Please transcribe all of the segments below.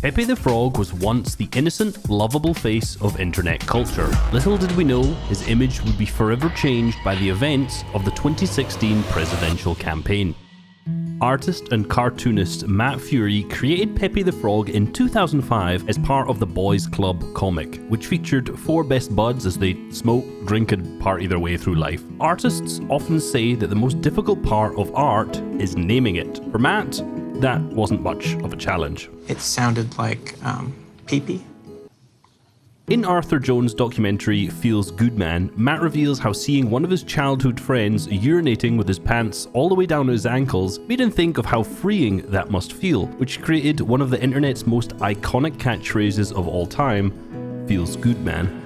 Pepe the Frog was once the innocent, lovable face of internet culture. Little did we know his image would be forever changed by the events of the 2016 presidential campaign. Artist and cartoonist Matt Fury created Pepe the Frog in 2005 as part of the Boys Club comic, which featured four best buds as they smoke, drink and party their way through life. Artists often say that the most difficult part of art is naming it. For Matt, that wasn't much of a challenge. It sounded like Pepe. In Arthur Jones' documentary Feels Good Man, Matt reveals how seeing one of his childhood friends urinating with his pants all the way down his ankles made him think of how freeing that must feel, which created one of the internet's most iconic catchphrases of all time, "Feels Good Man."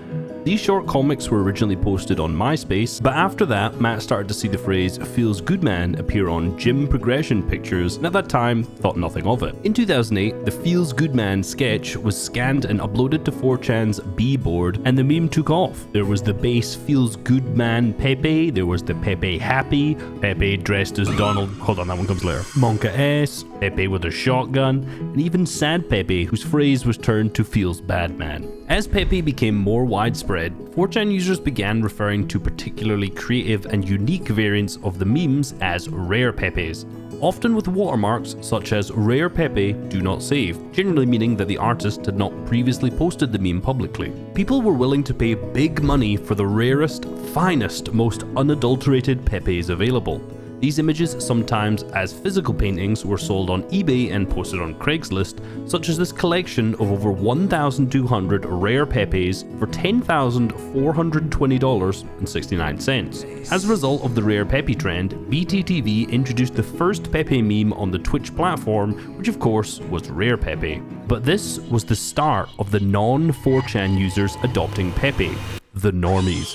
These short comics were originally posted on MySpace, but after that, Matt started to see the phrase "Feels Good Man" appear on gym progression pictures, and at that time, thought nothing of it. In 2008, the Feels Good Man sketch was scanned and uploaded to 4chan's B-board, and the meme took off. There was the base Feels Good Man Pepe, there was the Pepe Happy, Pepe dressed as Donald, hold on, that one comes later, Monka S, Pepe with a shotgun, and even Sad Pepe, whose phrase was turned to Feels Bad Man. As Pepe became more widespread, 4chan users began referring to particularly creative and unique variants of the memes as rare Pepes, often with watermarks such as "Rare Pepe, do not save," generally meaning that the artist had not previously posted the meme publicly. People were willing to pay big money for the rarest, finest, most unadulterated Pepes available. These images, sometimes as physical paintings, were sold on eBay and posted on Craigslist, such as this collection of over 1,200 rare Pepes for $10,420.69. As a result of the rare Pepe trend, BTTV introduced the first Pepe meme on the Twitch platform, which of course was Rare Pepe. But this was the start of the non-4chan users adopting Pepe, the normies.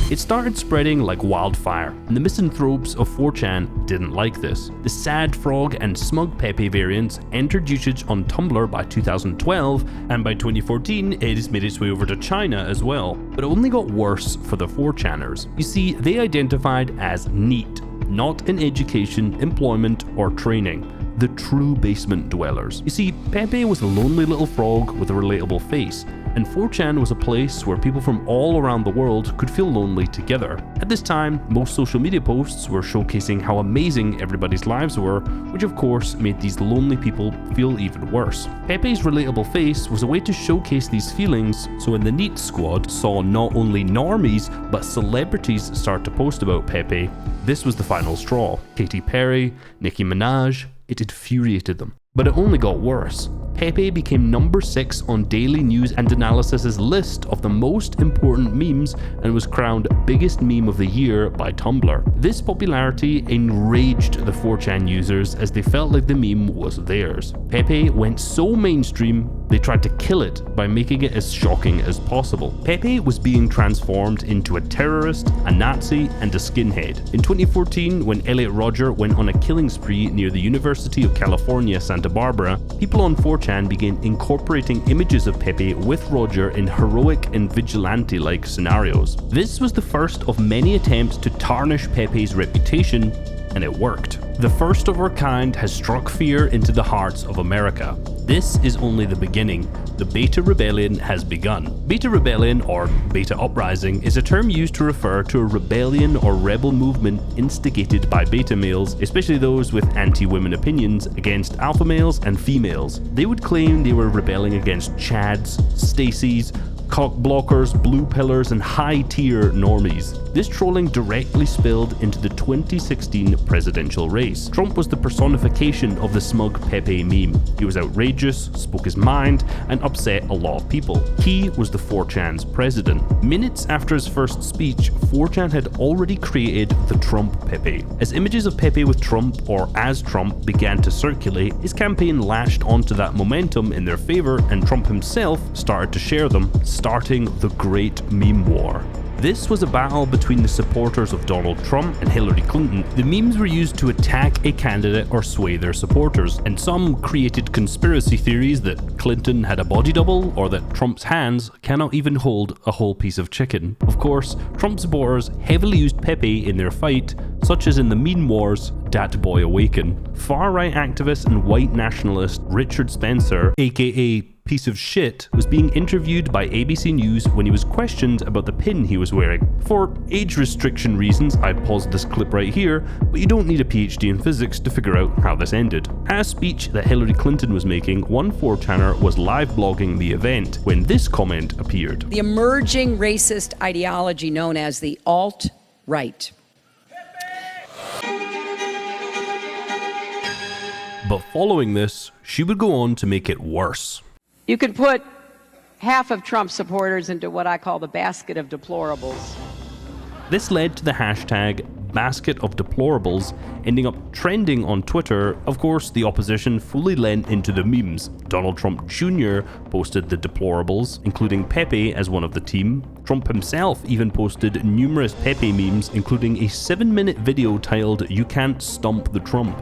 It started spreading like wildfire, and the misanthropes of 4chan didn't like this. The Sad Frog and Smug Pepe variants entered usage on Tumblr by 2012, and by 2014 it has made its way over to China as well. But it only got worse for the 4chaners. You see, they identified as NEET, not in education, employment, or training. The true basement dwellers. You see, Pepe was a lonely little frog with a relatable face, and 4chan was a place where people from all around the world could feel lonely together. At this time, most social media posts were showcasing how amazing everybody's lives were, which of course made these lonely people feel even worse. Pepe's relatable face was a way to showcase these feelings, so when the NEET squad saw not only normies, but celebrities start to post about Pepe, this was the final straw. Katy Perry, Nicki Minaj, it infuriated them. But it only got worse. Pepe became number 6 on Daily News and Analysis's list of the most important memes and was crowned biggest meme of the year by Tumblr. This popularity enraged the 4chan users as they felt like the meme was theirs. Pepe went so mainstream, they tried to kill it by making it as shocking as possible. Pepe was being transformed into a terrorist, a Nazi, and a skinhead. In 2014, when Elliot Rodger went on a killing spree near the University of California, Santa Barbara, people on 4chan began incorporating images of Pepe with Rodger in heroic and vigilante-like scenarios. This was the first of many attempts to tarnish Pepe's reputation, and it worked. The first of our kind has struck fear into the hearts of America. This is only the beginning. The Beta Rebellion has begun. Beta Rebellion, or Beta Uprising, is a term used to refer to a rebellion or rebel movement instigated by beta males, especially those with anti-women opinions, against alpha males and females. They would claim they were rebelling against Chads, Stacys, cock blockers, blue pillars, and high-tier normies. This trolling directly spilled into the 2016 presidential race. Trump was the personification of the smug Pepe meme. He was outrageous, spoke his mind, and upset a lot of people. He was the 4chan's president. Minutes after his first speech, 4chan had already created the Trump Pepe. As images of Pepe with Trump or as Trump began to circulate, his campaign latched onto that momentum in their favor, and Trump himself started to share them, starting the Great Meme War. This was a battle between the supporters of Donald Trump and Hillary Clinton. The memes were used to attack a candidate or sway their supporters, and some created conspiracy theories that Clinton had a body double or that Trump's hands cannot even hold a whole piece of chicken. Of course, Trump supporters heavily used Pepe in their fight, such as in the meme wars Dat Boy Awaken. Far-right activist and white nationalist Richard Spencer, aka Piece of Shit, was being interviewed by ABC News when he was questioned about the pin he was wearing. For age restriction reasons, I paused this clip right here, but you don't need a PhD in physics to figure out how this ended. At a speech that Hillary Clinton was making, one 4chaner was live blogging the event when this comment appeared. The emerging racist ideology known as the alt-right. But following this, she would go on to make it worse. You can put half of Trump's supporters into what I call the basket of deplorables. This led to the hashtag basket of deplorables ending up trending on Twitter. Of course, the opposition fully lent into the memes. Donald Trump Jr. posted the deplorables, including Pepe as one of the team. Trump himself even posted numerous Pepe memes, including a 7-minute video titled "You Can't Stump the Trump."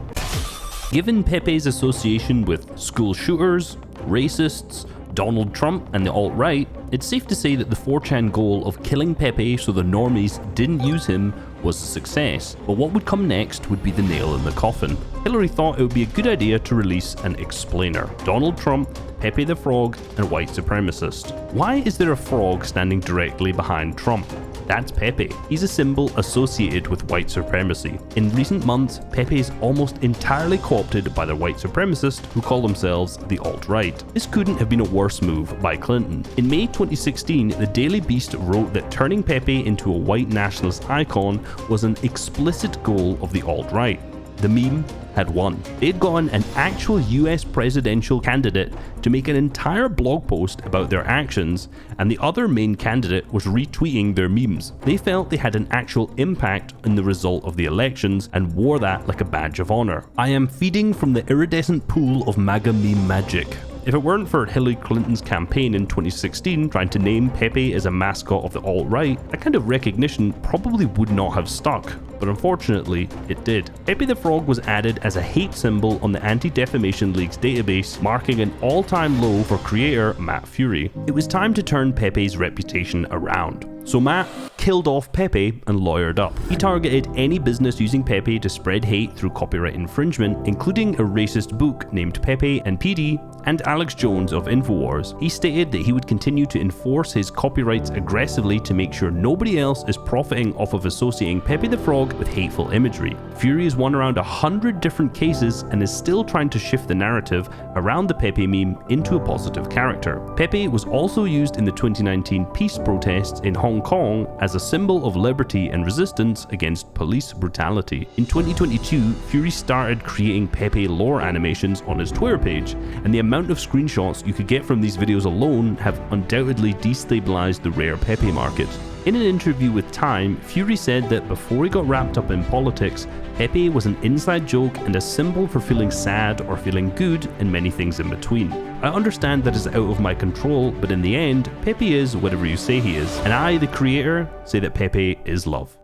Given Pepe's association with school shooters, racists, Donald Trump, and the alt-right, it's safe to say that the 4chan goal of killing Pepe so the normies didn't use him was a success. But what would come next would be the nail in the coffin. Hillary thought it would be a good idea to release an explainer. Donald Trump, Pepe the Frog, and white supremacist. Why is there a frog standing directly behind Trump? That's Pepe. He's a symbol associated with white supremacy. In recent months, Pepe is almost entirely co-opted by the white supremacists who call themselves the alt-right. This couldn't have been a worse move by Clinton. In May 2016, the Daily Beast wrote that turning Pepe into a white nationalist icon was an explicit goal of the alt-right. The meme had won. They'd gotten an actual US presidential candidate to make an entire blog post about their actions, and the other main candidate was retweeting their memes. They felt they had an actual impact in the result of the elections and wore that like a badge of honor. I am feeding from the iridescent pool of MAGA meme magic. If it weren't for Hillary Clinton's campaign in 2016 trying to name Pepe as a mascot of the alt-right, that kind of recognition probably would not have stuck, but unfortunately it did. Pepe the Frog was added as a hate symbol on the Anti-Defamation League's database, marking an all-time low for creator Matt Fury. It was time to turn Pepe's reputation around. So Matt killed off Pepe and lawyered up. He targeted any business using Pepe to spread hate through copyright infringement, including a racist book named Pepe and PD and Alex Jones of InfoWars. He stated that he would continue to enforce his copyrights aggressively to make sure nobody else is profiting off of associating Pepe the Frog with hateful imagery. Fury has won around 100 different cases and is still trying to shift the narrative around the Pepe meme into a positive character. Pepe was also used in the 2019 peace protests in Hong Kong as a symbol of liberty and resistance against police brutality. In 2022, Fury started creating Pepe lore animations on his Twitter page, and the amount of screenshots you could get from these videos alone have undoubtedly destabilized the rare Pepe market. In an interview with Time, Fury said that before he got wrapped up in politics, Pepe was an inside joke and a symbol for feeling sad or feeling good and many things in between. I understand that is out of my control, but in the end, Pepe is whatever you say he is, and I, the creator, say that Pepe is love.